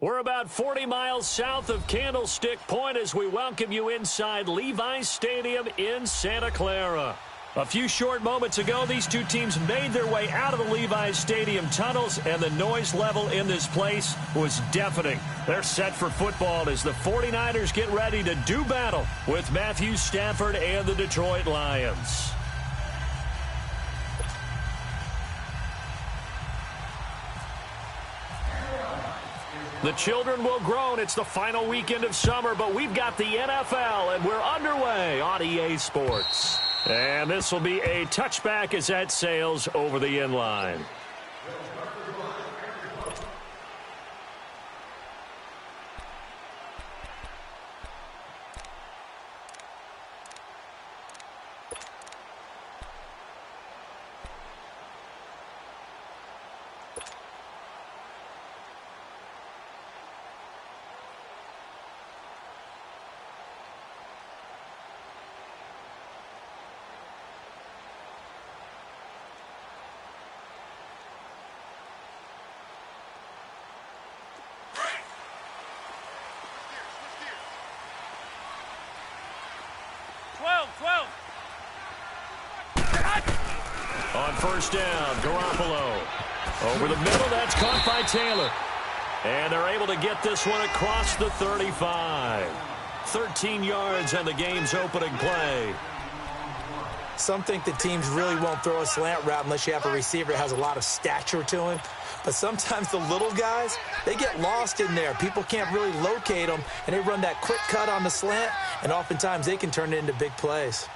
We're about 40 miles south of Candlestick Point as we welcome you inside Levi's Stadium in Santa Clara. A few short moments ago, these two teams made their way out of the Levi's Stadium tunnels, and the noise level in this place was deafening. They're set for football as the 49ers get ready to do battle with Matthew Stafford and the Detroit Lions. The children will groan. It's the final weekend of summer, but we've got the NFL, and we're underway on EA Sports. And this will be a touchback as that sails over the end line. On first down, Garoppolo. Over the middle, that's caught by Taylor. And they're able to get this one across the 35. 13 yards on the game's opening play. Some think the teams really won't throw a slant route unless you have a receiver that has a lot of stature to him. But sometimes the little guys, they get lost in there. People can't really locate them, and they run that quick cut on the slant, and oftentimes they can turn it into big plays.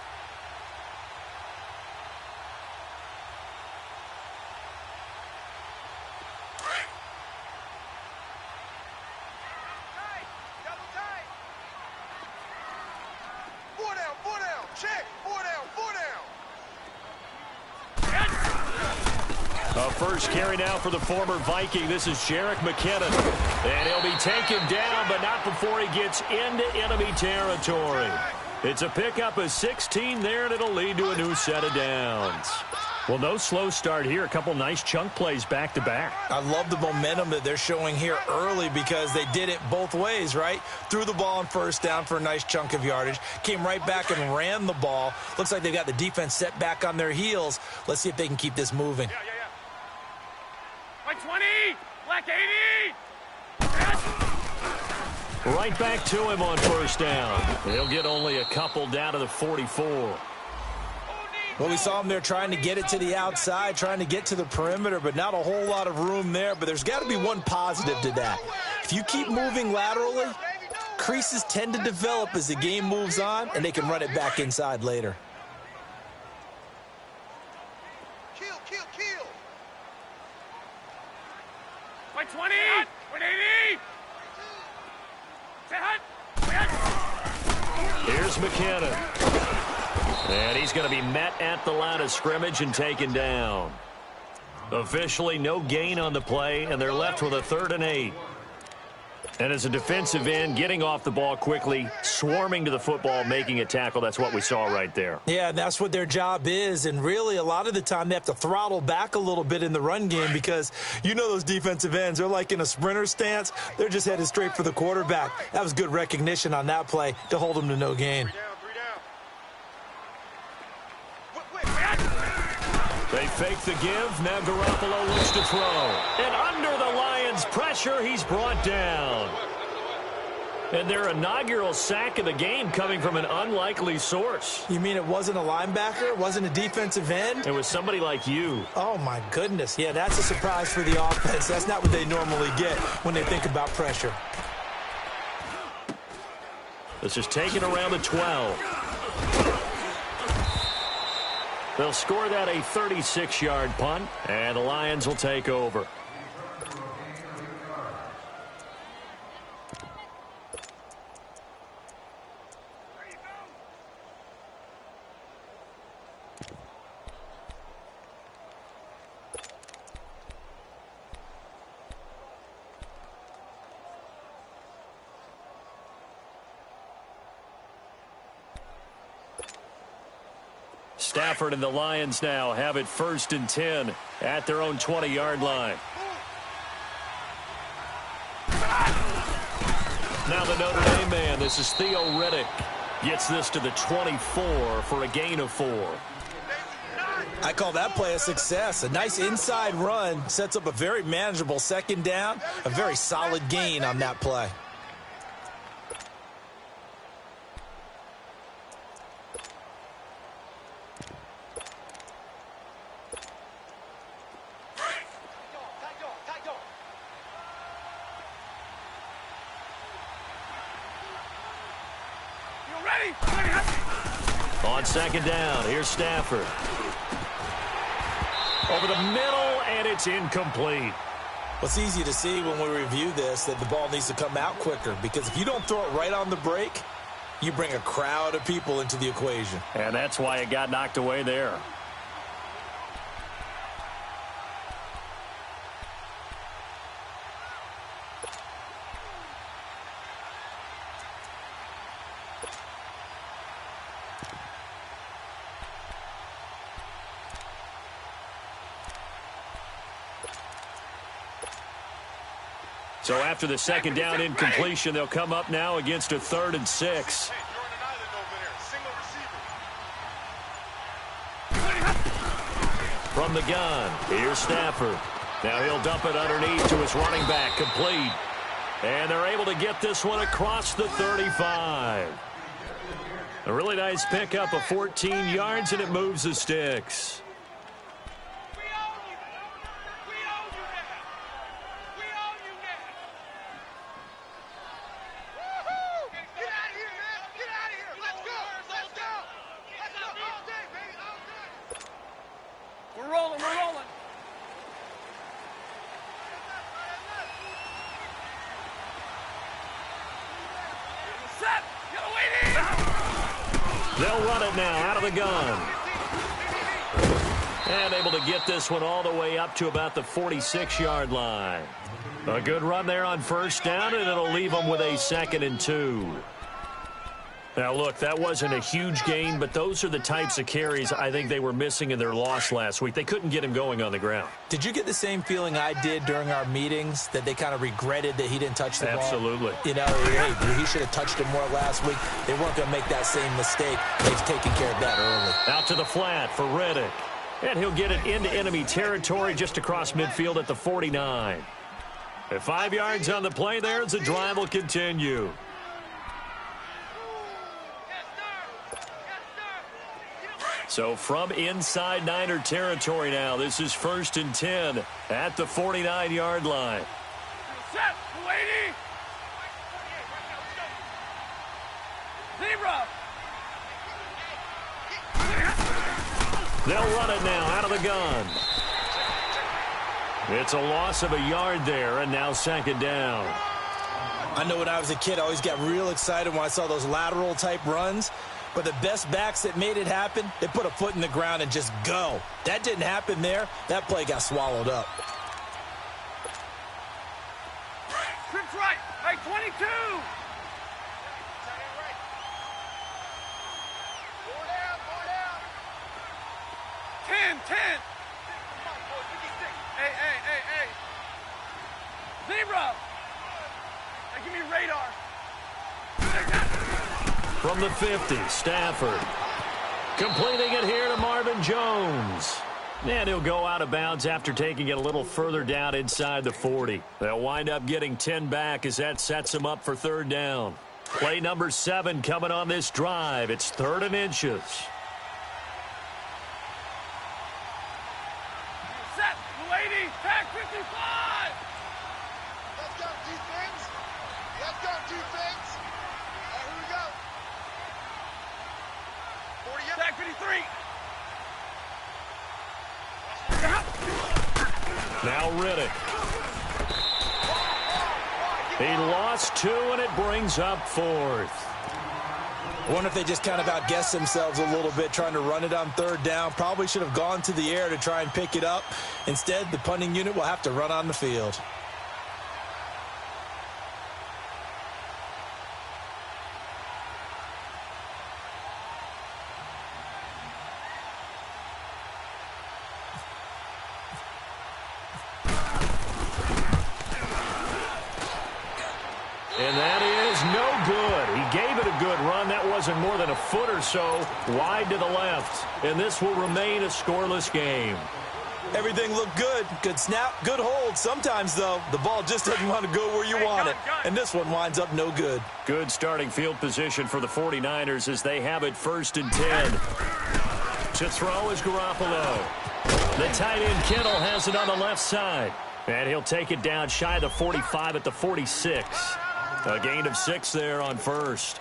First carry now for the former Viking. This is Jerick McKinnon. And he'll be taken down, but not before he gets into enemy territory. It's a pickup of 16 there, and it'll lead to a new set of downs. Well, no slow start here. A couple nice chunk plays back-to-back. I love the momentum that they're showing here early because they did it both ways, right? Threw the ball on first down for a nice chunk of yardage. Came right back and ran the ball. Looks like they've got the defense set back on their heels. Let's see if they can keep this moving. Like 20, black 80. Right back to him on first down. He'll get only a couple down to the 44. Well, we saw him there trying to get it to the outside, trying to get to the perimeter, but not a whole lot of room there. But there's got to be one positive to that. If you keep moving laterally, creases tend to develop as the game moves on, and they can run it back inside later. Like 20, 180. Here's McKinnon. And he's going to be met at the line of scrimmage and taken down. Officially, no gain on the play, and they're left with a 3rd and 8. And as a defensive end, getting off the ball quickly, swarming to the football, making a tackle, that's what we saw right there. Yeah, that's what their job is. And really, a lot of the time, they have to throttle back a little bit in the run game because you know those defensive ends, they're like in a sprinter stance. They're just headed straight for the quarterback. That was good recognition on that play to hold them to no gain. They fake the give. Now Garoppolo looks to throw. And under the Lions' pressure, he's brought down. And their inaugural sack of the game coming from an unlikely source. You mean it wasn't a linebacker? It wasn't a defensive end? It was somebody like you. Oh, my goodness. Yeah, that's a surprise for the offense. That's not what they normally get when they think about pressure. This is taken around the 12. They'll score that a 36-yard punt, and the Lions will take over. Stafford and the Lions now have it 1st and 10 at their own 20-yard line. Now the Notre Dame man, this is Theo Riddick. Gets this to the 24 for a gain of 4. I call that play a success. A nice inside run sets up a very manageable second down. A very solid gain on that play. On second down, here's Stafford. Over the middle, and it's incomplete. Well, it's easy to see when we review this that the ball needs to come out quicker, because if you don't throw it right on the break, you bring a crowd of people into the equation. And that's why it got knocked away there. So after the second down incompletion, they'll come up now against a 3rd and 6. From the gun, here's Stafford. Now he'll dump it underneath to his running back, complete. And they're able to get this one across the 35. A really nice pickup of 14 yards, and it moves the sticks. They'll run it now out of the gun. And able to get this one all the way up to about the 46-yard line. A good run there on first down, and it'll leave them with a 2nd and 2. Now, look, that wasn't a huge gain, but those are the types of carries I think they were missing in their loss last week. They couldn't get him going on the ground. Did you get the same feeling I did during our meetings, that they kind of regretted that he didn't touch the ball? Absolutely. You know, hey, he should have touched it more last week. They weren't going to make that same mistake. They've taken care of that early. Out to the flat for Riddick. And he'll get it into enemy territory just across midfield at the 49. At 5 yards on the play there, the drive will continue. So from inside Niner territory now, this is 1st and 10 at the 49-yard line. Set, lady. Zebra. They'll run it now out of the gun. It's a loss of a yard there, and now 2nd down. I know when I was a kid, I always got real excited when I saw those lateral-type runs. But the best backs that made it happen, they put a foot in the ground and just go. That didn't happen there. That play got swallowed up. Trips right. Right, 22. 10. Hey. Zebra. Hey, give me radar. From the 50, Stafford. Completing it here to Marvin Jones. And he'll go out of bounds after taking it a little further down inside the 40. They'll wind up getting 10 back as that sets them up for 3rd down. Play number 7 coming on this drive. It's 3rd and inches. Set, lady. Pack 55. Let's go, defense. Let's go, defense. All right, here we go. 40 up. Pack 53. Now Riddick. He lost 2, and it brings up 4th. I wonder if they just kind of outguessed themselves a little bit trying to run it on 3rd down. Probably should have gone to the air to try and pick it up. Instead, the punting unit will have to run on the field. no good. He gave it a good run. That wasn't more than a foot or so wide to the left. And this will remain a scoreless game. Everything looked good. Good snap, good hold. Sometimes, though, the ball just doesn't want to go where you want it. And this one winds up no good. Good starting field position for the 49ers as they have it 1st and 10. To throw is Garoppolo. The tight end Kittle has it on the left side. And he'll take it down shy of the 45 at the 46. A gain of 6 there on 1st.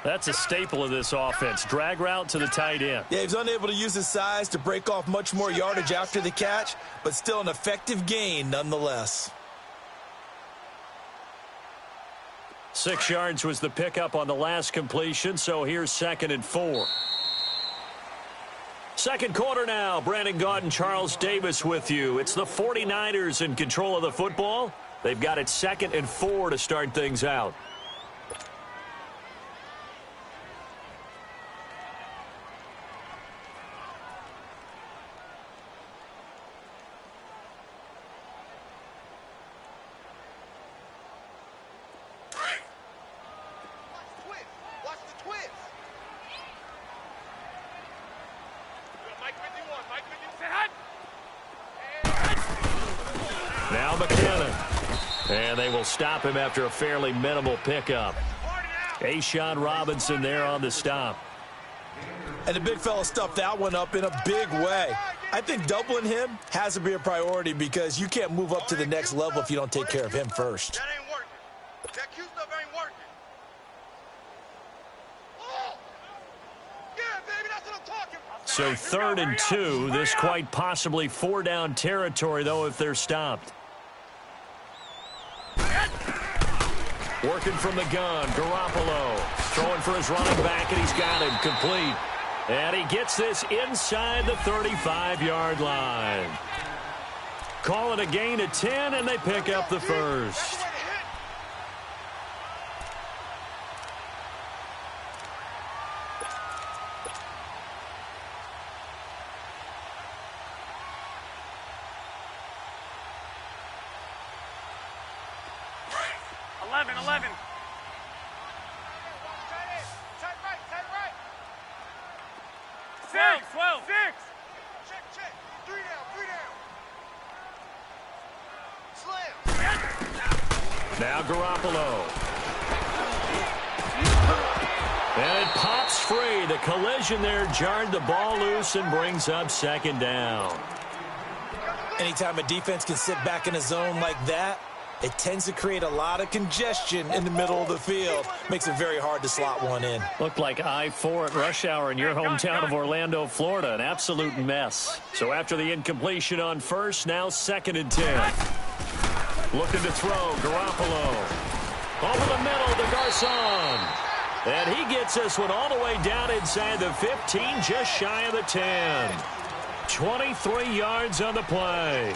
That's a staple of this offense. Drag route to the tight end. Yeah, he's unable to use his size to break off much more yardage after the catch, but still an effective gain nonetheless. 6 yards was the pickup on the last completion, so here's 2nd and 4. Second quarter now. Brandon Gaudin, Charles Davis with you. It's the 49ers in control of the football. They've got it 2nd and 4 to start things out. Now McKinnon. And they will stop him after a fairly minimal pickup. A'Shawn Robinson there on the stop. And the big fella stuffed that one up in a big way. I think doubling him has to be a priority because you can't move up to the next level if you don't take care of him first. That ain't working. That Q stuff ain't working. Oh! Yeah, baby, that's what I'm talking about. So 3rd and 2. This quite possibly 4-down territory, though, if they're stopped. Working from the gun, Garoppolo. Throwing for his running back, and he's got him complete. And he gets this inside the 35-yard line. Call it a gain of 10, and they pick up the first. Now Garoppolo. And it pops free. The collision there jarred the ball loose and brings up 2nd down. Anytime a defense can sit back in a zone like that, it tends to create a lot of congestion in the middle of the field. Makes it very hard to slot one in. Looked like I-4 at rush hour in your hometown of Orlando, Florida. An absolute mess. So after the incompletion on 1st, now 2nd and 10. Looking to throw, Garoppolo. Over the middle to Garcon. And he gets this one all the way down inside the 15, just shy of the 10. 23 yards on the play.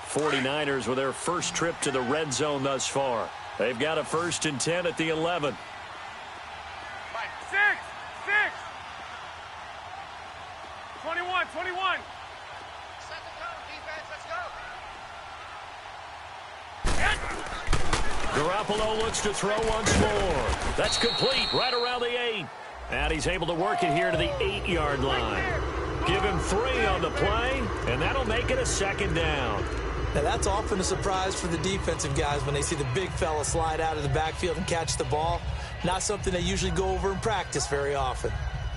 '49ers with their first trip to the red zone thus far. They've got a 1st and 10 at the 11. 21. Second down, defense, let's go. Garoppolo looks to throw once more. That's complete right around the 8. And he's able to work it here to the 8-yard line. Give him 3 on the play, and that'll make it a 2nd down. Now, that's often a surprise for the defensive guys when they see the big fella slide out of the backfield and catch the ball. Not something they usually go over in practice very often.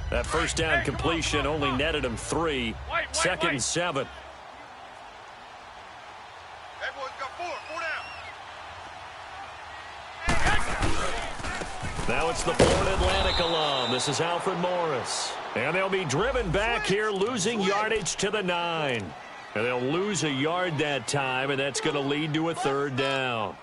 That 1st down completion only netted him 3. 2nd and 7. Everyone's got 4 down. Now it's the Florida Atlantic alum. This is Alfred Morris. And they'll be driven back here, losing yardage to the 9. And they'll lose a yard that time, and that's going to lead to a 3rd down.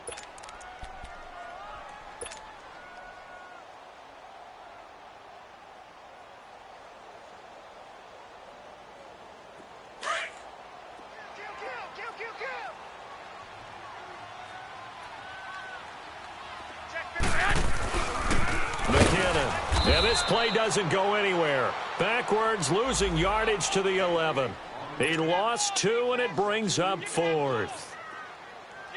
McKinnon And this play doesn't go anywhere. Backwards, losing yardage to the 11. He lost 2, and it brings up 4th.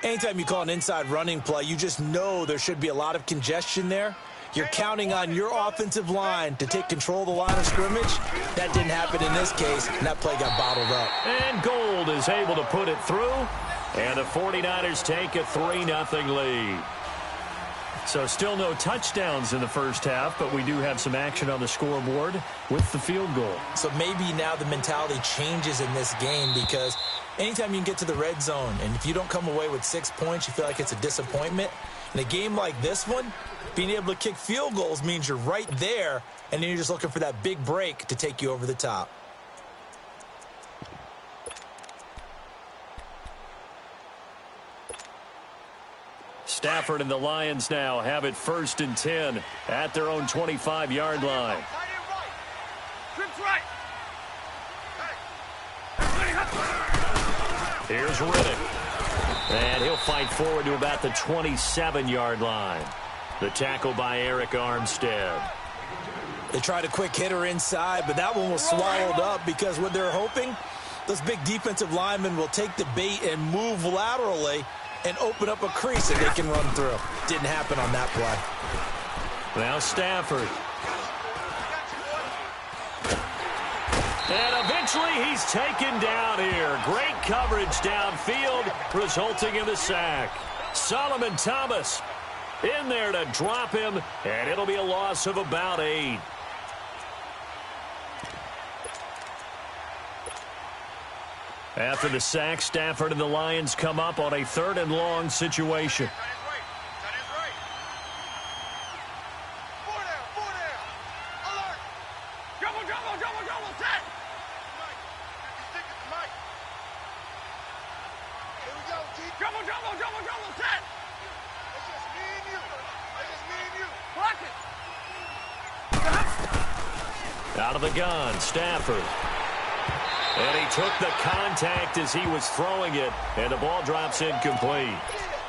Anytime you call an inside running play, you just know there should be a lot of congestion there. You're counting on your offensive line to take control of the line of scrimmage. That didn't happen in this case, and that play got bottled up. And Gold is able to put it through, and the 49ers take a 3-0 lead. So still no touchdowns in the first half, but we do have some action on the scoreboard with the field goal. So maybe now the mentality changes in this game, because anytime you can get to the red zone, and if you don't come away with 6 points, you feel like it's a disappointment. In a game like this one, being able to kick field goals means you're right there, and then you're just looking for that big break to take you over the top. Stafford and the Lions now have it 1st and 10 at their own 25-yard line. Here's Riddick. And he'll fight forward to about the 27-yard line. The tackle by Eric Armstead. They tried a quick hitter inside, but that one was swallowed up because what they're hoping, those big defensive linemen will take the bait and move laterally and open up a crease that they can run through. Didn't happen on that play. Now Stafford. And eventually he's taken down here. Great coverage downfield, resulting in the sack. Solomon Thomas in there to drop him, and it'll be a loss of about 8. After the sack, Stafford and the Lions come up on a 3rd and long situation. Out of the gun, Stafford. And he took the contact as he was throwing it, and the ball drops incomplete.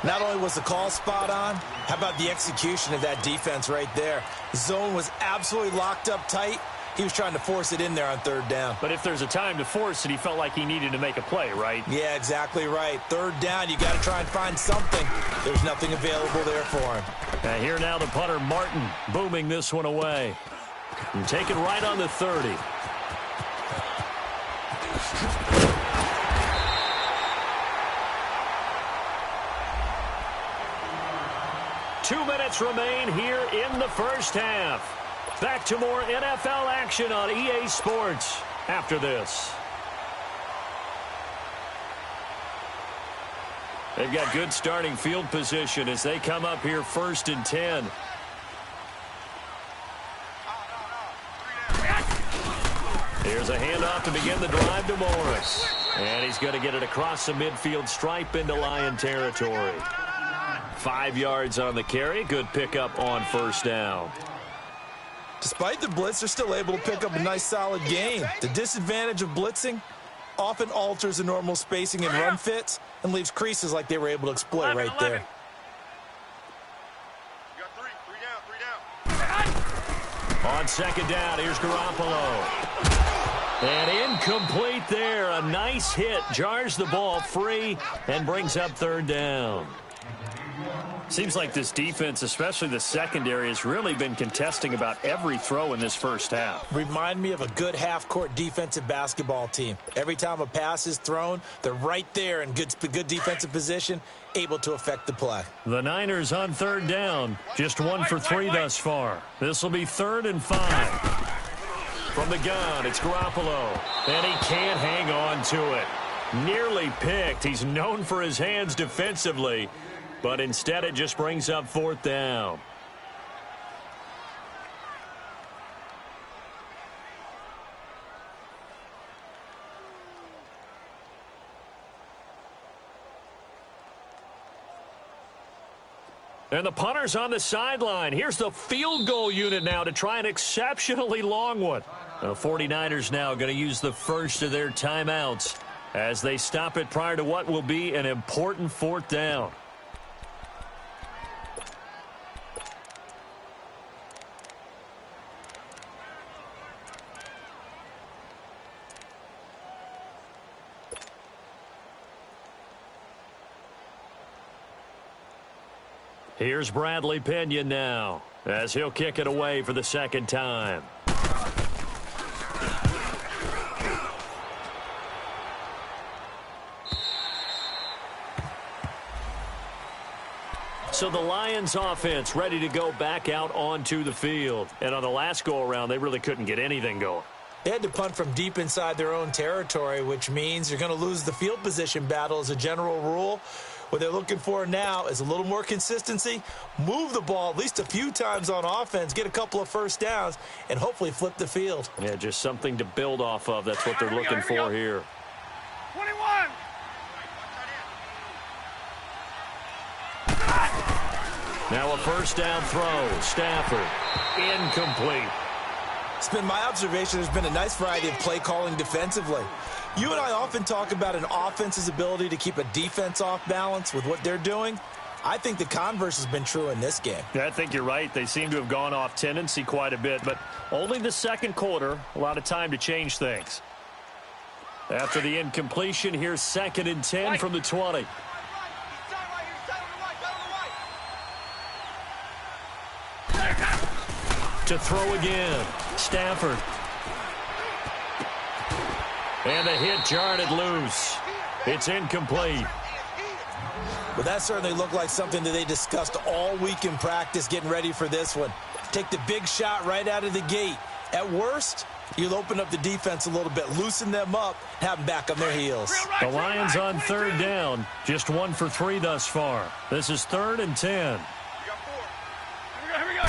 Not only was the call spot on, how about the execution of that defense right there? The zone was absolutely locked up tight. He was trying to force it in there on 3rd down. But if there's a time to force it, he felt like he needed to make a play, right? Yeah, exactly right. 3rd down, you got to try and find something. There's nothing available there for him. And here now the punter, Martin, booming this one away. And taken right on the 30. 2 minutes remain here in the first half. Back to more NFL action on EA Sports after this. They've got good starting field position as they come up here 1st and 10. Here's a handoff to begin the drive to Morris. And he's going to get it across the midfield stripe into Lion territory. 5 yards on the carry. Good pickup on 1st down. Despite the blitz, they're still able to pick up a nice, solid gain. The disadvantage of blitzing often alters the normal spacing and run fits and leaves creases like they were able to exploit right there. You got 3 down. On 2nd down, here's Garoppolo. And incomplete there. A nice hit. Jars the ball free and brings up 3rd down. Seems like this defense, especially the secondary, has really been contesting about every throw in this first half. Remind me of a good half-court defensive basketball team. Every time a pass is thrown, they're right there in good defensive position, able to affect the play. The Niners on 3rd down. Just 1 for 3 thus far. This will be 3rd and 5. From the gun, it's Garoppolo. And he can't hang on to it. Nearly picked. He's known for his hands defensively. But instead, it just brings up 4th down. And the punter's on the sideline. Here's the field goal unit now to try an exceptionally long one. The 49ers now going to use the first of their timeouts as they stop it prior to what will be an important 4th down. Here's Bradley Pinion now, as he'll kick it away for the second time. So the Lions offense ready to go back out onto the field. And on the last go-around, they really couldn't get anything going. They had to punt from deep inside their own territory, which means you're going to lose the field position battle as a general rule. What they're looking for now is a little more consistency, move the ball at least a few times on offense, get a couple of first downs, and hopefully flip the field. Yeah, just something to build off of. That's what they're looking for here. 21. Now a first down throw. Stafford. Incomplete. It's been my observation there's been a nice variety of play calling defensively. You and I often talk about an offense's ability to keep a defense off balance with what they're doing. I think the converse has been true in this game. Yeah, I think you're right. They seem to have gone off tendency quite a bit, but only the second quarter, a lot of time to change things. After the incompletion, here's 2nd and 10 from the 20. To throw again. Stafford. And a hit jarred it loose. It's incomplete. Well, that certainly looked like something that they discussed all week in practice getting ready for this one. Take the big shot right out of the gate. At worst, you'll open up the defense a little bit, loosen them up, have them back on their heels. The Lions on 3rd down. Just 1 for 3 thus far. This is 3rd and 10. Here we go.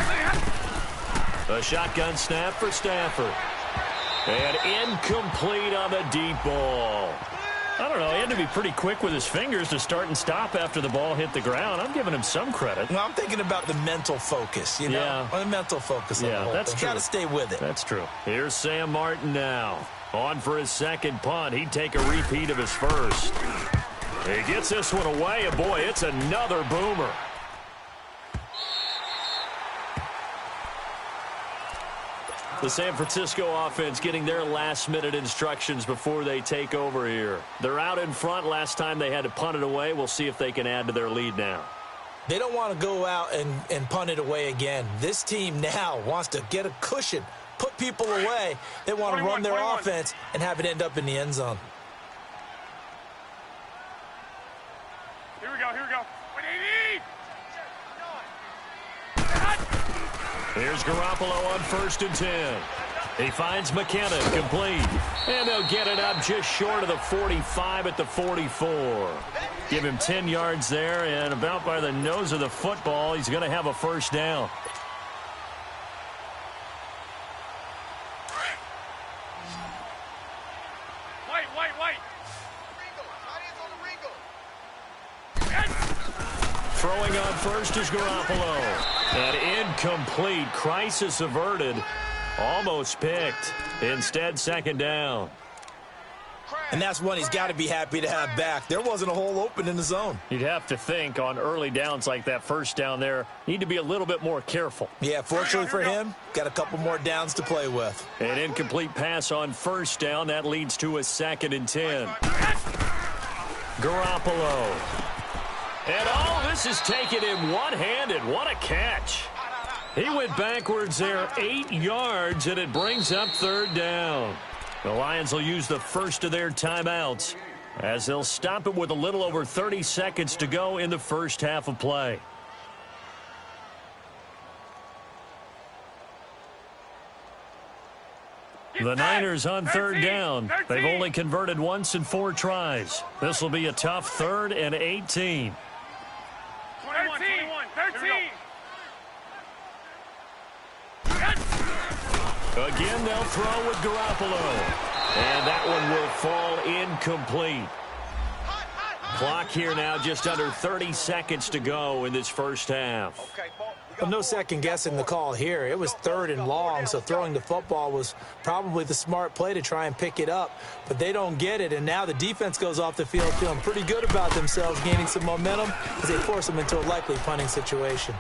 A shotgun snap for Stafford. And incomplete on the deep ball. I don't know. He had to be pretty quick with his fingers to start and stop after the ball hit the ground. I'm giving him some credit. Well, I'm thinking about the mental focus, you know? Yeah. The mental focus on the whole that's thing. true. Got to stay with it. That's true. Here's Sam Martin now. On for his second punt. He'd take a repeat of his first. He gets this one away, and boy, it's another boomer. The San Francisco offense getting their last-minute instructions before they take over here. They're out in front. Last time they had to punt it away. We'll see if they can add to their lead now. They don't want to go out and punt it away again. This team now wants to get a cushion, put people away. They want to run their offense and have it end up in the end zone. Here we go. 180. Here's Garoppolo on 1st and 10. He finds McKinnon, complete. And they'll get it up just short of the 45 at the 44. Give him 10 yards there, and about by the nose of the football, he's going to have a first down. White. Throwing on first is Garoppolo. And incomplete. Crisis averted. Almost picked. Instead, 2nd down. And that's one he's got to be happy to have back. There wasn't a hole open in the zone. You'd have to think on early downs like that first down there, need to be a little bit more careful. Yeah, fortunately for him, got a couple more downs to play with. An incomplete pass on 1st down. That leads to a 2nd and 10. Garoppolo. And all this is taken in one-handed. What a catch. He went backwards there 8 yards, and it brings up 3rd down. The Lions will use the first of their timeouts as they'll stop it with a little over 30 seconds to go in the first half of play. The Niners on 3rd down. They've only converted once in 4 tries. This will be a tough 3rd and 18. 13. Again, they'll throw with Garoppolo. And that one will fall incomplete. Clock here now, just under 30 seconds to go in this first half. Well, no second guessing the call here. It was 3rd and long, so throwing the football was probably the smart play to try and pick it up. But they don't get it, and now the defense goes off the field feeling pretty good about themselves, gaining some momentum as they force them into a likely punting situation.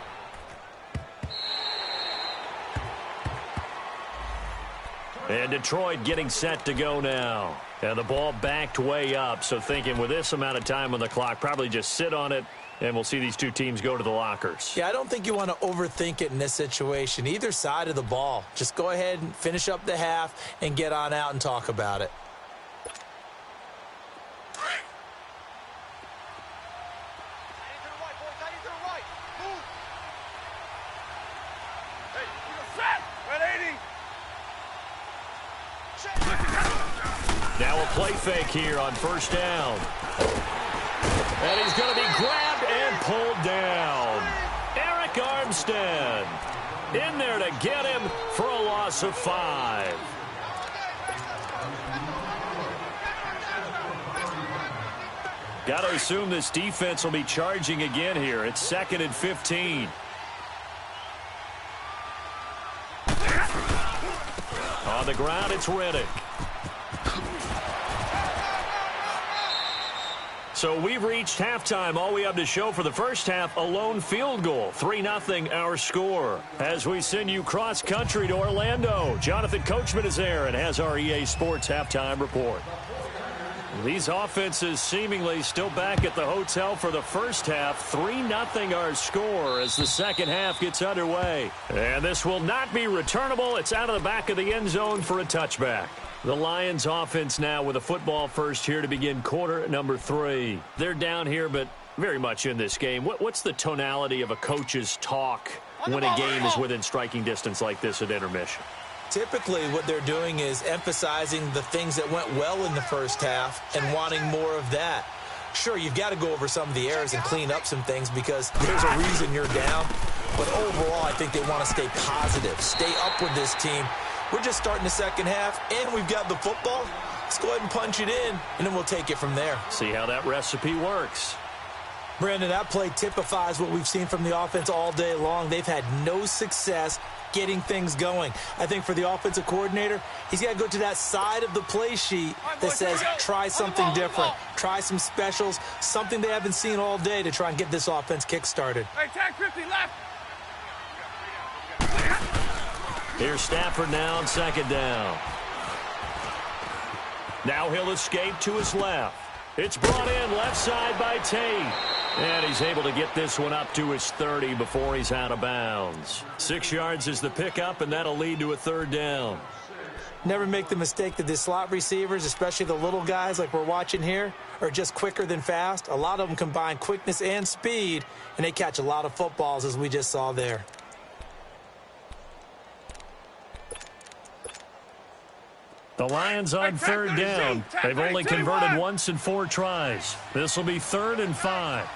And Detroit getting set to go now. And the ball backed way up, so thinking with this amount of time on the clock, probably just sit on it And we'll see these two teams go to the lockers. Yeah, I don't think you want to overthink it in this situation. Either side of the ball. Just go ahead and finish up the half and get on out and talk about it. Now a play fake here on first down. And he's going to be grabbed and pulled down. Eric Armstead in there to get him for a loss of 5. Got to assume this defense will be charging again here. It's 2nd and 15. On the ground, it's Reddick. So we've reached halftime. All we have to show for the first half, a lone field goal. 3-0 our score. As we send you cross-country to Orlando, Jonathan Coachman is there and has our EA Sports halftime report. These offenses seemingly still back at the hotel for the first half. 3-0 our score as the second half gets underway. And this will not be returnable. It's out of the back of the end zone for a touchback. The Lions offense now with a football first here to begin quarter number 3. They're down here, but very much in this game. What's the tonality of a coach's talk when a game is within striking distance like this at intermission? Typically, what they're doing is emphasizing the things that went well in the first half and wanting more of that. Sure, you've got to go over some of the errors and clean up some things because there's a reason you're down. But overall, I think they want to stay positive, stay up with this team. We're just starting the second half, and we've got the football. Let's go ahead and punch it in, and then we'll take it from there. See how that recipe works. Brandon, that play typifies what we've seen from the offense all day long. They've had no success getting things going. I think for the offensive coordinator, he's got to go to that side of the play sheet that says try something different, try some specials, something they haven't seen all day to try and get this offense kick-started. Hey, tag 50 left. Here's Stafford now on second down. Now he'll escape to his left. It's brought in left side by Tate. And he's able to get this one up to his 30 before he's out of bounds. 6 yards is the pickup, and that'll lead to a third down. Never make the mistake that the slot receivers, especially the little guys like we're watching here, are just quicker than fast. A lot of them combine quickness and speed, and they catch a lot of footballs, as we just saw there. The Lions on third down. They've only converted once in 4 tries. This will be 3rd and 5.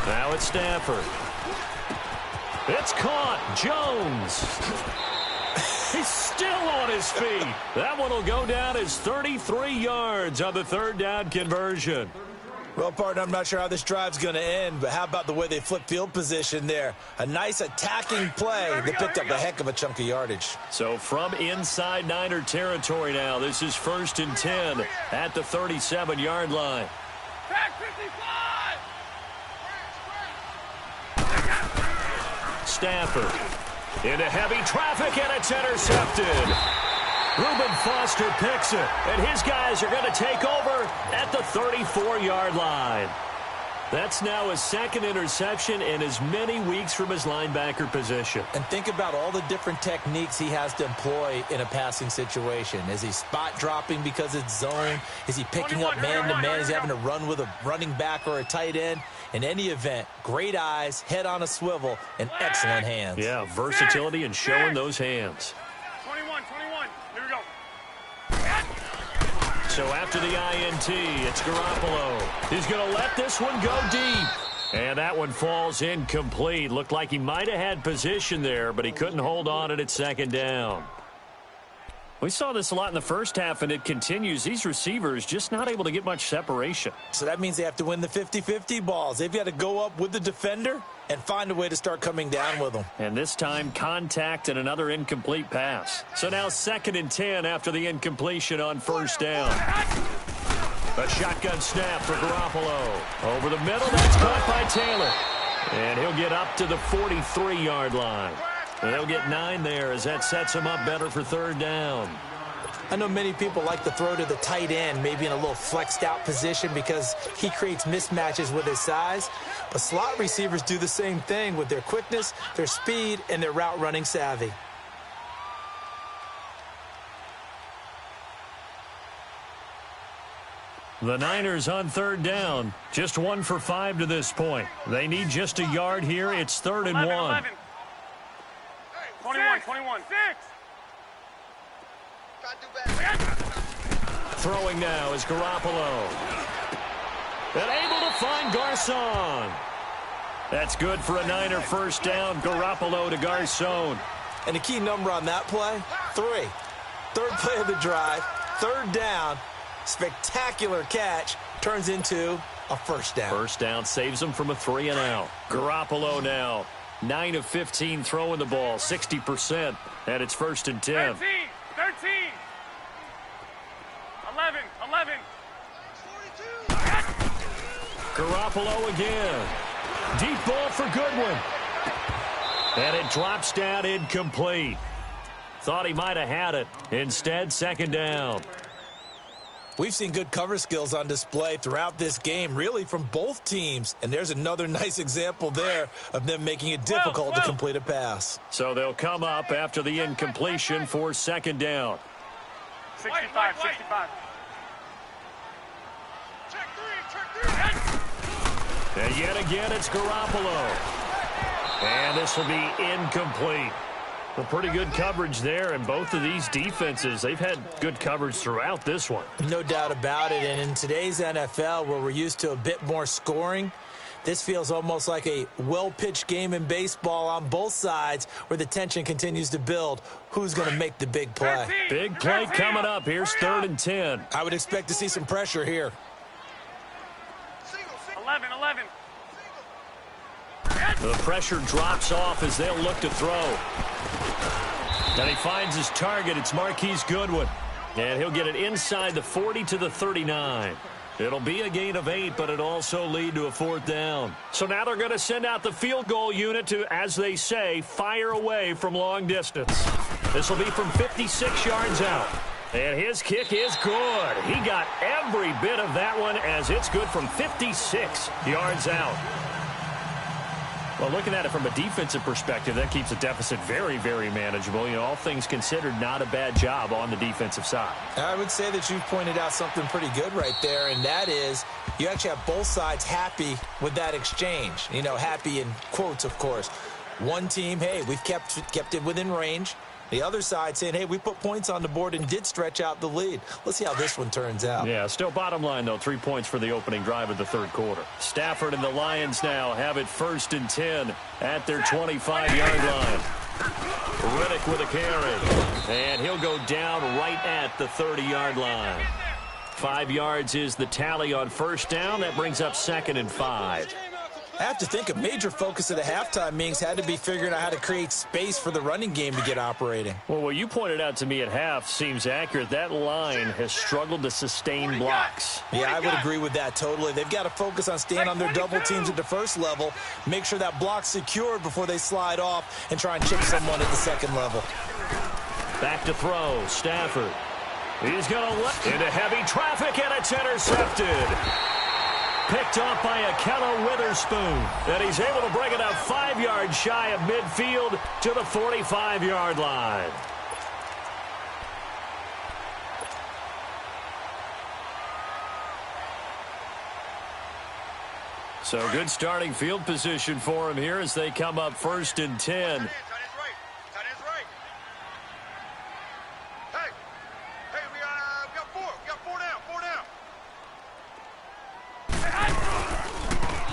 Now it's Stafford. It's caught. Jones. He's still on his feet. That one will go down as 33 yards on the third down conversion. Well, partner, I'm not sure how this drive's going to end, but how about the way they flip field position there? A nice attacking play that picked up a heck of a chunk of yardage. So from inside Niner territory now, this is 1st and 10 at the 37-yard line. Tag 55. Stafford into heavy traffic, and it's intercepted. Reuben Foster picks it, and his guys are going to take over at the 34-yard line. That's now his 2nd interception in as many weeks from his linebacker position. And think about all the different techniques he has to employ in a passing situation. Is he spot dropping because it's zone? Is he picking up man-to-man? Is he having to run with a running back or a tight end? In any event, great eyes, head on a swivel, and excellent hands. Yeah, versatility and showing those hands. 21. Here we go. So after the INT, it's Garoppolo. He's going to let this one go deep. And that one falls incomplete. Looked like he might have had position there, but he couldn't hold on at 2nd down. We saw this a lot in the first half, and it continues. These receivers just not able to get much separation. So that means they have to win the 50-50 balls. They've got to go up with the defender and find a way to start coming down with them. And this time, contact and another incomplete pass. So now 2nd and 10 after the incompletion on first down. A shotgun snap for Garoppolo. Over the middle, that's caught by Taylor. And he'll get up to the 43-yard line. They'll get 9 there as that sets them up better for third down. I know many people like to throw to the tight end, maybe in a little flexed out position because he creates mismatches with his size. But slot receivers do the same thing with their quickness, their speed, and their route running savvy. The Niners on third down. Just 1 for 5 to this point. They need just a yard here. It's 3rd and 1. 11. 21, 21. 6. Throwing now is Garoppolo. And able to find Garcon. That's good for a Niner first down. Garoppolo to Garcon. And the key number on that play, 3. Third play of the drive, third down, spectacular catch, turns into a first down. First down saves them from a 3 and out. Garoppolo now, 9 of 15 throwing the ball, 60%, and it's 1st and 10. 13. 13. 11. 11. Garoppolo again. Deep ball for Goodwin. And it drops down incomplete. Thought he might have had it. Instead, 2nd down. We've seen good cover skills on display throughout this game, really from both teams. And there's another nice example there of them making it difficult to complete a pass. So they'll come up after the incompletion for 2nd down. 65, 65. Check 3. And yet again, it's Garoppolo. And this will be incomplete. Well, pretty good coverage there, and both of these defenses, they've had good coverage throughout this one. No doubt about it, and in today's NFL, where we're used to a bit more scoring, this feels almost like a well-pitched game in baseball on both sides where the tension continues to build. Who's going to make the big play? Big play coming up. Here's 3rd and 10. I would expect to see some pressure here. 11, 11. The pressure drops off as they'll look to throw. And he finds his target. It's Marquise Goodwin. And he'll get it inside the 40 to the 39. It'll be a gain of 8, but it'll also lead to a 4th down. So now they're going to send out the field goal unit to, as they say, fire away from long distance. This will be from 56 yards out. And his kick is good. He got every bit of that one as it's good from 56 yards out. Well, looking at it from a defensive perspective, that keeps the deficit very, very manageable. You know, all things considered, not a bad job on the defensive side. I would say that you've pointed out something pretty good right there, and that is you actually have both sides happy with that exchange. You know, happy in quotes, of course. One team, hey, we've kept it within range. The other side saying, hey, we put points on the board and did stretch out the lead. Let's see how this one turns out. Yeah, still bottom line, though, 3 points for the opening drive of the 3rd quarter. Stafford and the Lions now have it 1st and 10 at their 25-yard line. Riddick with a carry. And he'll go down right at the 30-yard line. 5 yards is the tally on 1st down. That brings up 2nd and 5. I have to think a major focus of the halftime meetings had to be figuring out how to create space for the running game to get operating. Well, what you pointed out to me at half seems accurate. That line has struggled to sustain blocks. Yeah, I would agree with that totally. They've got to focus on staying on their double teams at the first level, make sure that block's secured before they slide off and try and chip someone at the second level. Back to throw, Stafford. He's going to let into heavy traffic, and it's intercepted. Picked off by Akello Witherspoon. And he's able to bring it up 5 yards shy of midfield to the 45-yard line. So good starting field position for him here as they come up 1st and 10.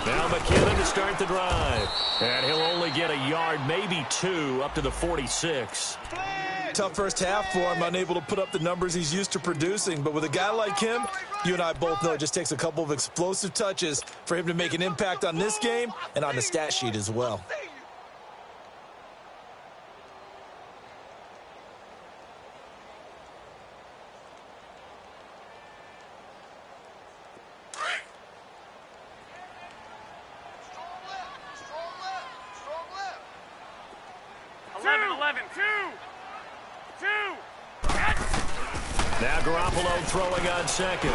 Now McKinnon to start the drive. And he'll only get a yard, maybe 2, up to the 46. Tough first half for him, unable to put up the numbers he's used to producing. But with a guy like him, you and I both know it just takes a couple of explosive touches for him to make an impact on this game and on the stat sheet as well. 11. 2. Now Garoppolo throwing on second.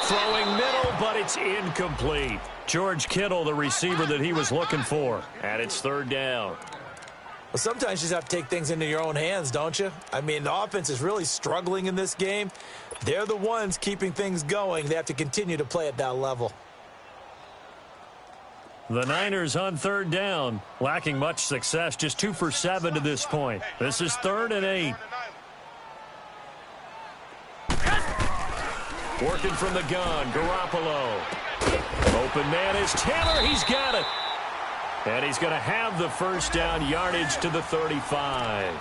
Throwing middle, but it's incomplete. George Kittle, the receiver that he was looking for. And it's third down. Well, sometimes you just have to take things into your own hands, don't you? I mean, the offense is really struggling in this game. They're the ones keeping things going. They have to continue to play at that level. The Niners on third down, lacking much success, just 2 for 7 to this point. This is 3rd and 8. Working from the gun, Garoppolo. Open man is Taylor. He's got it. And he's going to have the first down, yardage to the 35.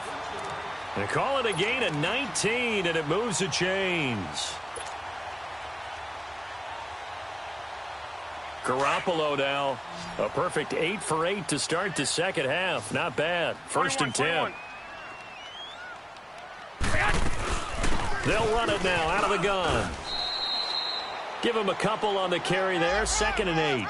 They call it a gain of 19, and it moves the chains. Garoppolo now, a perfect 8 for 8 to start the second half. Not bad. 1st and 10. They'll run it now out of the gun. Give him a couple on the carry there. 2nd and 8.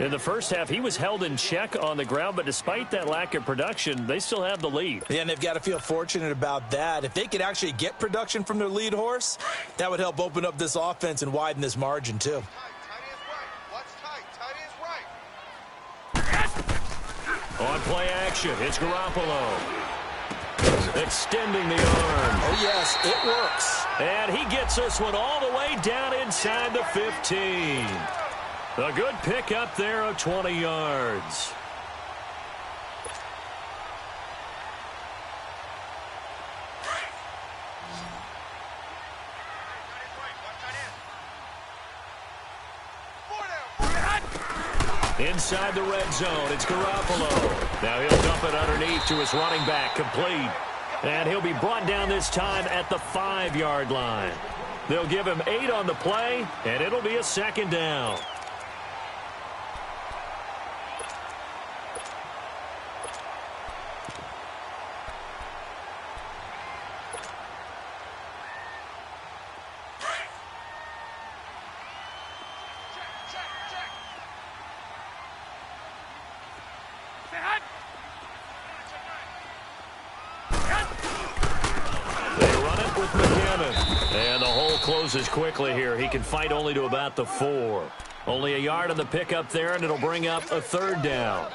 In the first half, he was held in check on the ground, but despite that lack of production, they still have the lead. Yeah, and they've got to feel fortunate about that. If they could actually get production from their lead horse, that would help open up this offense and widen this margin, too. On play action, it's Garoppolo. Extending the arm. Oh, yes, it works. And he gets this one all the way down inside the 15. A good pick up there of 20 yards. Inside the red zone, it's Garoppolo. Now he'll dump it underneath to his running back, complete. And he'll be brought down this time at the 5-yard line. They'll give him 8 on the play, and it'll be a 2nd down. And the hole closes quickly here. He can fight only to about the 4. Only a yard on the pickup there, and it'll bring up a 3rd down.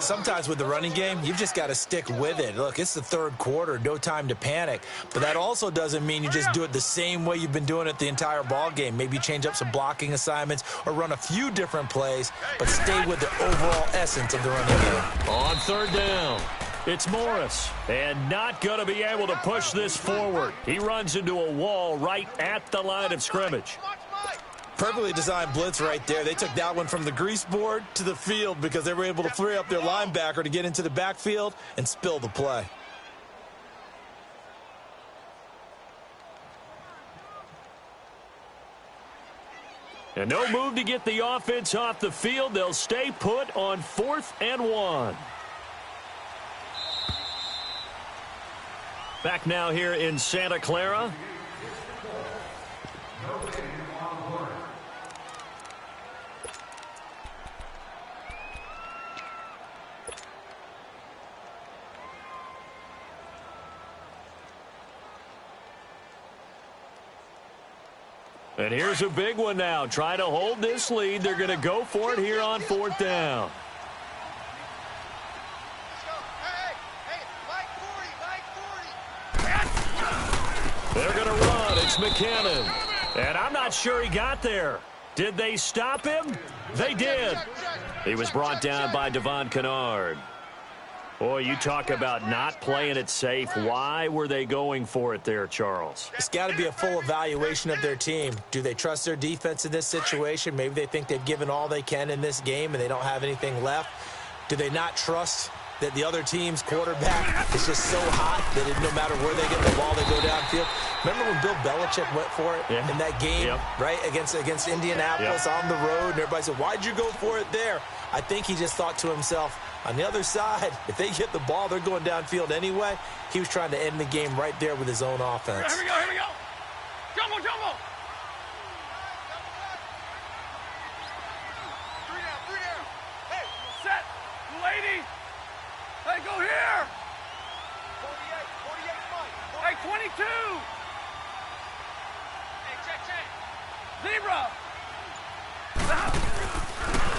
Sometimes with the running game, you've just got to stick with it. Look, it's the 3rd quarter, no time to panic. But that also doesn't mean you just do it the same way you've been doing it the entire ball game. Maybe change up some blocking assignments or run a few different plays, but stay with the overall essence of the running game. On 3rd down, it's Morris, and not going to be able to push this forward. He runs into a wall right at the line of scrimmage. Perfectly designed blitz right there. They took that one from the grease board to the field because they were able to free up their linebacker to get into the backfield and spill the play. And no move to get the offense off the field. They'll stay put on 4th and 1. Back now here in Santa Clara. And here's a big one now. Trying to hold this lead. They're going to go for it here on 4th down. They're going to run. It's McKinnon. And I'm not sure he got there. Did they stop him? They did. He was brought down by Devon Kennard. Boy, you talk about not playing it safe. Why were they going for it there, Charles? It's got to be a full evaluation of their team. Do they trust their defense in this situation? Maybe they think they've given all they can in this game and they don't have anything left. Do they not trust that the other team's quarterback is just so hot that no matter where they get the ball, they go downfield? Remember when Bill Belichick went for it in that game, right, against Indianapolis on the road, and everybody said, why'd you go for it there? I think he just thought to himself, on the other side, if they get the ball, they're going downfield anyway. He was trying to end the game right there with his own offense. Here we go. Jumbo. 3 down. Hey, set. 280. Hey, go here.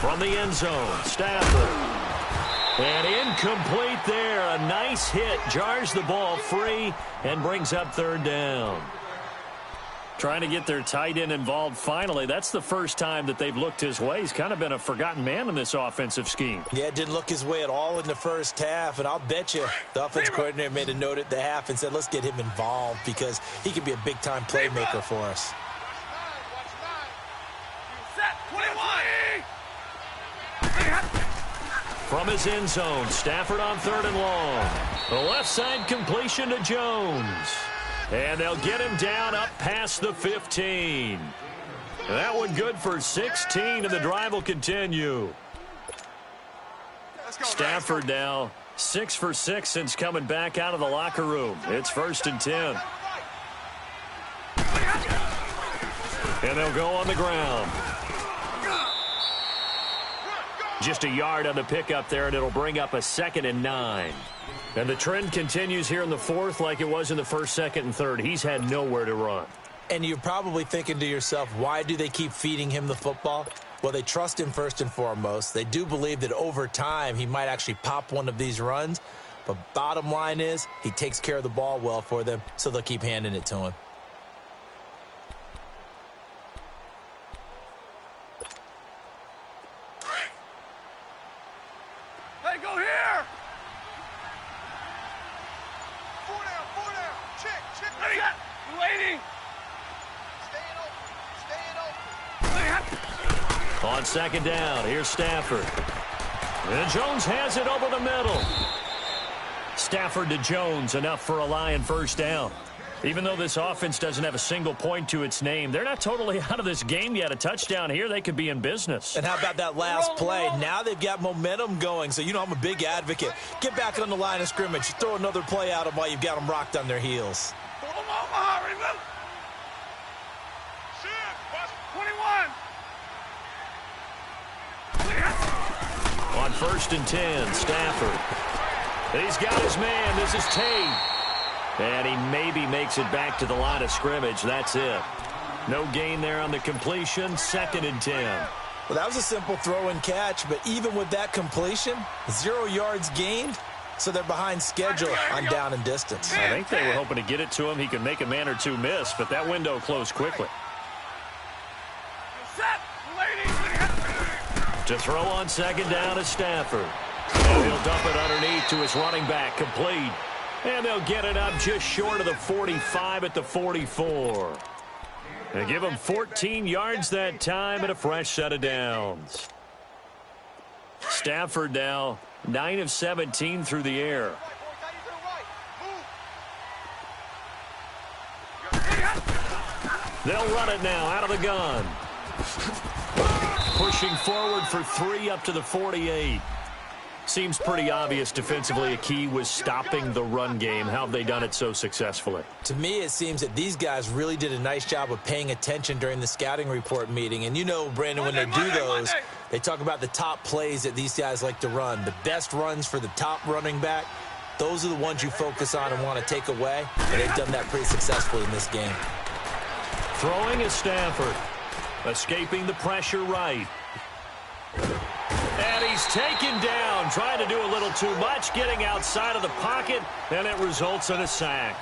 From the end zone, Stafford. And incomplete there. A nice hit. Jars the ball free and brings up third down. Trying to get their tight end involved finally. That's the first time that they've looked his way. He's kind of been a forgotten man in this offensive scheme. Yeah, it didn't look his way at all in the first half. And I'll bet you the offense coordinator made a note at the half and said, let's get him involved because he can be a big-time playmaker for us. Watch nine. Set. 21. From his end zone, Stafford on third and long. The left side completion to Jones. And they'll get him down up past the 15. That one good for 16, and the drive will continue. Stafford now 6 for 6 since coming back out of the locker room. It's 1st and 10. And they'll go on the ground. Just a yard on the pickup there, and it'll bring up a 2nd and 9. And the trend continues here in the 4th like it was in the 1st, 2nd, and 3rd. He's had nowhere to run. And you're probably thinking to yourself, why do they keep feeding him the football? Well, they trust him first and foremost. They do believe that over time he might actually pop one of these runs. But bottom line is he takes care of the ball well for them, so they'll keep handing it to him. Hey, go here. 4 down, 4 down. Check. Ready. Waiting. Staying open. On 2nd down, here's Stafford. And Jones has it over the middle. Stafford to Jones, enough for a Lion first down. Even though this offense doesn't have a single point to its name, they're not totally out of this game yet. A touchdown here, they could be in business. And how about that last play? Now they've got momentum going. So, I'm a big advocate. Get back on the line of scrimmage. Throw another play at them while you've got them rocked on their heels. Omaha, remember? 21. On 1st and 10, Stafford. He's got his man. This is Tate. And he maybe makes it back to the line of scrimmage. That's it. No gain there on the completion. 2nd and 10. Well, that was a simple throw and catch, but even with that completion, 0 yards gained, so they're behind schedule on down and distance. I think they were hoping to get it to him. He could make a man or two miss, but that window closed quickly. Set. Waiting. To throw on 2nd down is Stafford. And he'll dump it underneath to his running back, complete. And they'll get it up just short of the 45 at the 44. They give him 14 yards that time and a fresh set of downs. Stafford now 9 of 17 through the air. They'll run it now out of the gun. Pushing forward for 3 up to the 48. Seems pretty obvious defensively a key was stopping the run game. How have they done it so successfully? To me, it seems that these guys really did a nice job of paying attention during the scouting report meeting. And Brandon, when they do those, they talk about the top plays that these guys like to run. The best runs for the top running back, those are the ones you focus on and want to take away. And they've done that pretty successfully in this game. Throwing is Stafford. Escaping the pressure right. And he's taken down, trying to do a little too much, getting outside of the pocket, and it results in a sack.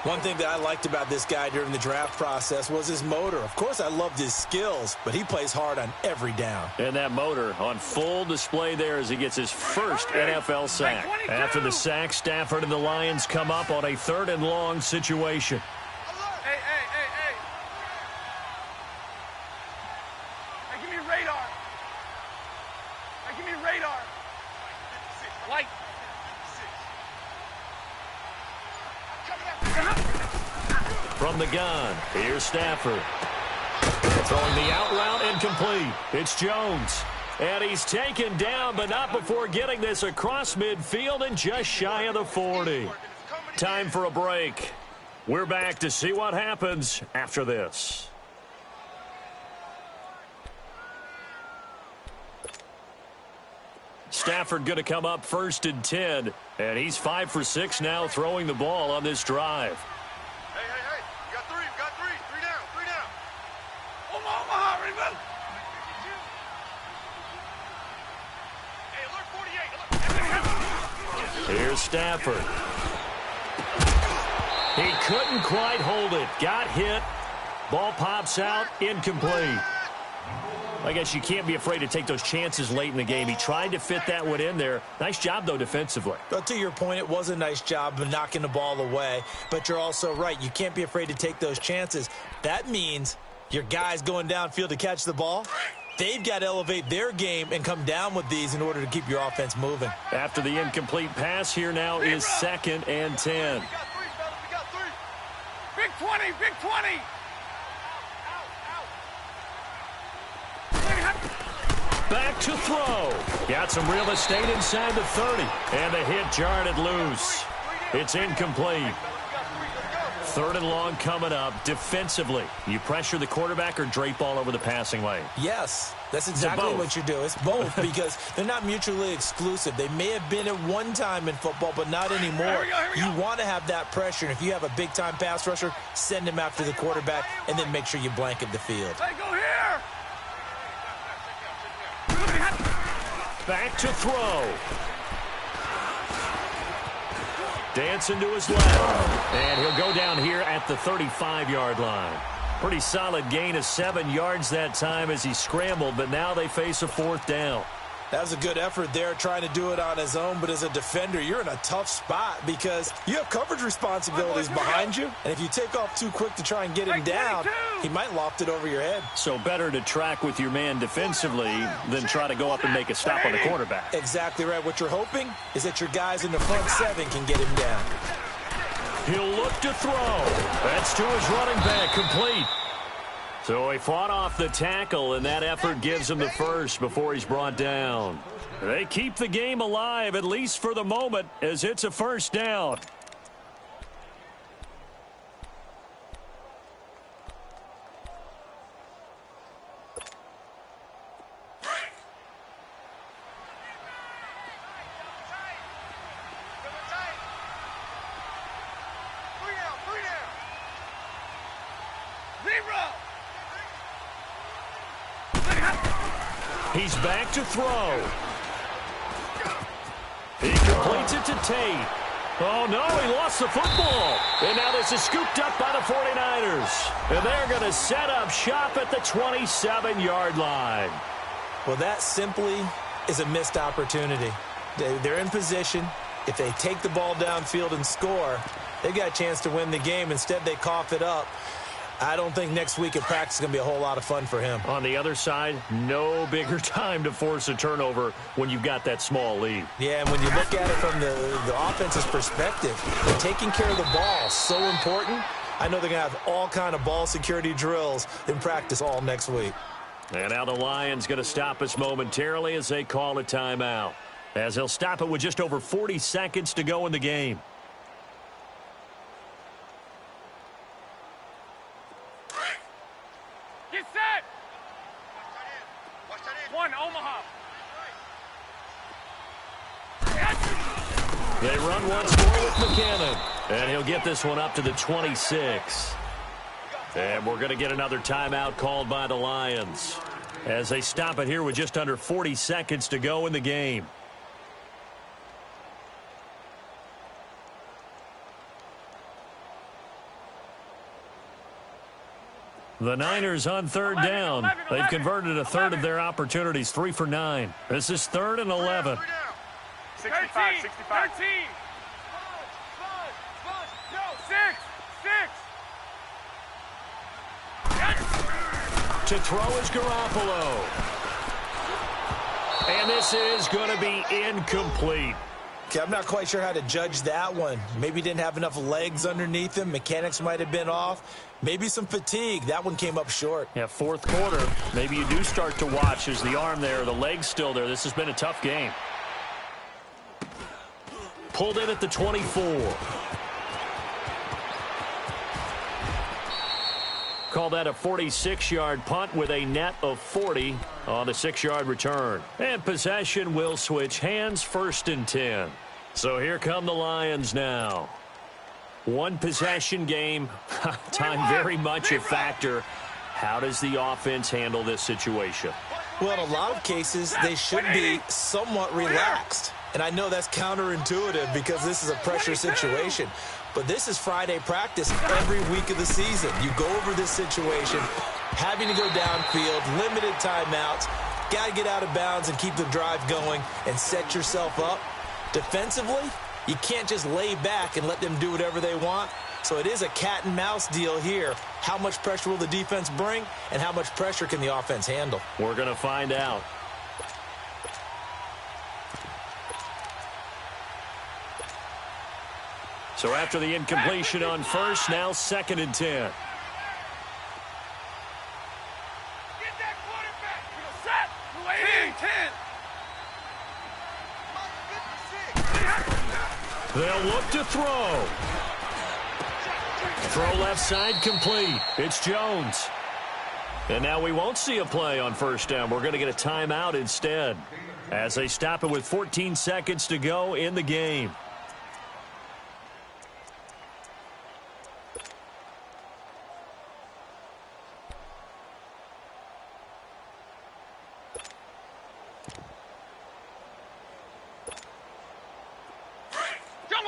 One thing that I liked about this guy during the draft process was his motor. Of course, I loved his skills, but he plays hard on every down. And that motor on full display there as he gets his first NFL sack. After the sack, Stafford and the Lions come up on a 3rd and long situation. Hey. Hey, give me radar. Give me radar. Light. From the gun, here's Stafford. Throwing the out route incomplete. It's Jones. And he's taken down, but not before getting this across midfield and just shy of the 40. Time for a break. We're back to see what happens after this. Stafford going to come up 1st and 10, and he's 5 for 6 now throwing the ball on this drive. Hey. You got 3. 3 down. Omaha, remember? Here's Stafford. He couldn't quite hold it. Got hit. Ball pops out. Incomplete. I guess you can't be afraid to take those chances late in the game. He tried to fit that one in there. Nice job, though, defensively. But to your point, it was a nice job of knocking the ball away. But you're also right. You can't be afraid to take those chances. That means your guys going downfield to catch the ball, they've got to elevate their game and come down with these in order to keep your offense moving. After the incomplete pass, here now is 2nd and 10. We got three. Big 20, big 20. Back to throw. Got some real estate inside the 30. And the hit jarred it loose. It's incomplete. 3rd and long coming up. Defensively, you pressure the quarterback or drape all over the passing lane? Yes, that's exactly what you do. It's both because they're not mutually exclusive. They may have been at one time in football, but not anymore. Here we go. You want to have that pressure. And if you have a big-time pass rusher, send him after the quarterback and then make sure you blanket the field. Hey, go here. Back to throw. Dancing to his left. And he'll go down here at the 35-yard line. Pretty solid gain of 7 yards that time as he scrambled, but now they face a 4th down. That was a good effort there trying to do it on his own, but as a defender, you're in a tough spot because you have coverage responsibilities behind you, and if you take off too quick to try and get him down, he might loft it over your head. So better to track with your man defensively than try to go up and make a stop on the quarterback. Exactly right. What you're hoping is that your guys in the front 7 can get him down. He'll look to throw. That's to his running back, complete. So he fought off the tackle, and that effort gives him the first before he's brought down. They keep the game alive, at least for the moment, as it's a 1st down. He's back to throw. He completes it to Tate. Oh, no, he lost the football. And now this is scooped up by the 49ers. And they're going to set up shop at the 27-yard line. Well, that simply is a missed opportunity. They're in position. If they take the ball downfield and score, they've got a chance to win the game. Instead, they cough it up. I don't think next week at practice is going to be a whole lot of fun for him. On the other side, no bigger time to force a turnover when you've got that small lead. Yeah, and when you look at it from the offense's perspective, taking care of the ball is so important. I know they're going to have all kind of ball security drills in practice all next week. And now the Lions going to stop us momentarily as they call a timeout. As they'll stop it with just over 40 seconds to go in the game. Get set. One, Omaha. They run once more with McKinnon. And he'll get this one up to the 26. And we're going to get another timeout called by the Lions as they stop it here with just under 40 seconds to go in the game. The Niners on 3rd down. They've converted a third of their opportunities, 3 for 9. This is 3rd and 11. 65, 65. 13. 6. To throw is Garoppolo. And this is going to be incomplete. Okay, I'm not quite sure how to judge that one. Maybe didn't have enough legs underneath him. Mechanics might have been off. Maybe some fatigue. That one came up short. Yeah, 4th quarter. Maybe you do start to watch. There's the arm there, the leg's still there. This has been a tough game. Pulled in at the 24. Call that a 46-yard punt with a net of 40 on the 6-yard return. And possession will switch hands, 1st and 10. So here come the Lions now. One possession game. Time very much a factor. How does the offense handle this situation? Well, in a lot of cases, they should be somewhat relaxed. And I know that's counterintuitive because this is a pressure situation. But this is Friday practice every week of the season. You go over this situation, having to go downfield, limited timeouts, got to get out of bounds and keep the drive going and set yourself up. Defensively, you can't just lay back and let them do whatever they want. So it is a cat and mouse deal here. How much pressure will the defense bring, and how much pressure can the offense handle? We're going to find out. So after the incompletion on first, now 2nd and 10. Get that quarterback. Set. 10. They'll look to throw. Throw left side complete. It's Jones. And now we won't see a play on first down. We're going to get a timeout instead as they stop it with 14 seconds to go in the game.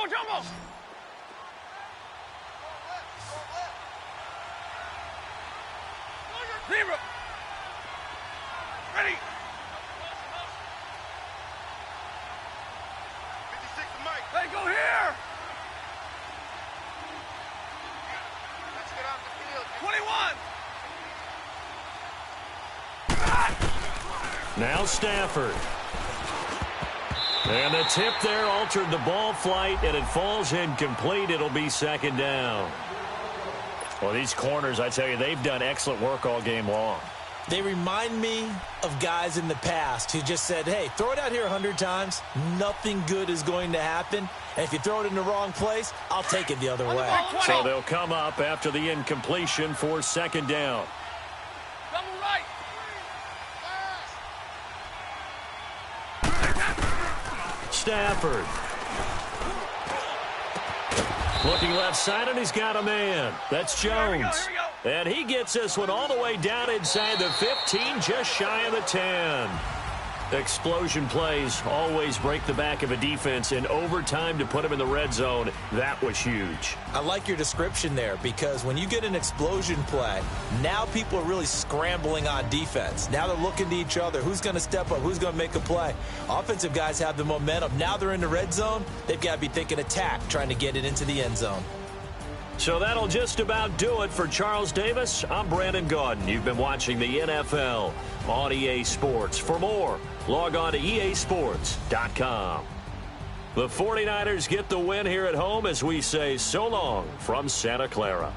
Jumbo. Zero. Ready. 56 to Mike. Hey, go here. Let's get off the field. 21. Now Stafford. And the tip there altered the ball flight, and it falls incomplete. It'll be 2nd down. Well, these corners, I tell you, they've done excellent work all game long. They remind me of guys in the past who just said, hey, throw it out here 100 times. Nothing good is going to happen. And if you throw it in the wrong place, I'll take it the other way. So they'll come up after the incompletion for 2nd down. Double right. Stafford. Looking left side, and he's got a man. That's Jones. Here we go. And he gets this one all the way down inside the 15, just shy of the 10. Explosion plays always break the back of a defense in overtime to put them in the red zone. That was huge. I like your description there because when you get an explosion play, now people are really scrambling on defense. Now they're looking to each other. Who's going to step up? Who's going to make a play? Offensive guys have the momentum. Now they're in the red zone. They've got to be thinking attack, trying to get it into the end zone. So that'll just about do it for Charles Davis. I'm Brandon Gaudin. You've been watching the NFL on EA Sports. For more, log on to easports.com. The 49ers get the win here at home as we say so long from Santa Clara.